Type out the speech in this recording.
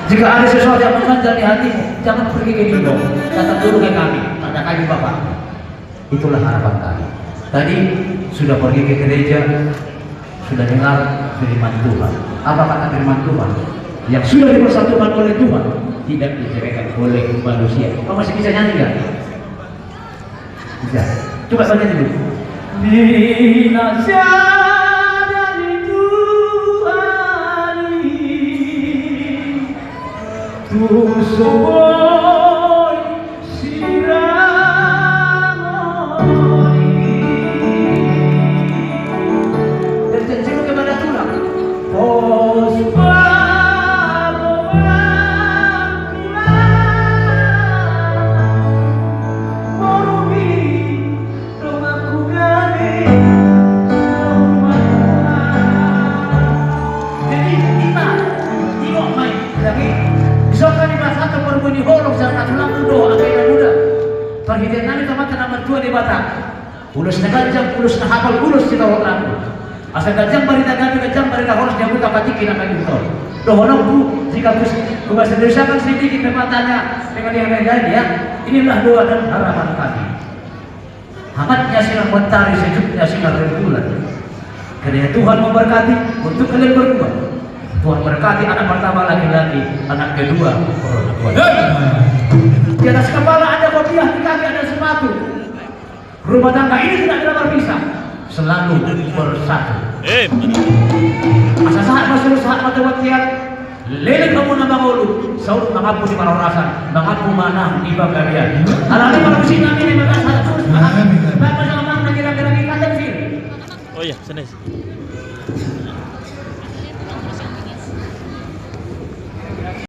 Jika ada sesuatu yang mengganjal di hatimu, jangan pergi ke Indo. Datang dulu ke kami, tanda kami Bapak. Itulah harapan kami. Tadi sudah pergi ke gereja, sudah dengar firman Tuhan. Apa kata firman Tuhan? Yang sudah dipersatukan oleh Tuhan tidak diceraikan oleh manusia. Kau masih bisa nyanyi nggak? Bisa. Coba baca dulu. Tusoy siramoni Dan cenderung kepada Tuhan. Perhitian nami teman nomor 2 di Batak. Ulus na ganjang, ulus na hapal, ulus di tawag ramo. Asa ganjang barita gabi, ganjang barita horos dia buka patiki na kayu tol. Dohonong bu, jika gua sedesahkan sedikit matanya dengan yang lain ya. Inilah doa dan harapan kami. Hangatnya sinar mentari, sejuknya sinar rembulan. Karena Tuhan memberkati untuk kalian berdua. Tuhan berkati anak pertama laki-laki, anak kedua perempuan. Di atas kepala ada kopiah, di kaki ada sepatu. Rumah tangga ini tidak pernah berpisah, selalu bersatu. Asa saat masuk saat mata watian, lele kamu nama ulu, saud mengaku di mararasan, mengaku mana di bagaian. Alami manusia kami di mana satu, bapak sama mama kira-kira kita sih. Oh iya, sana.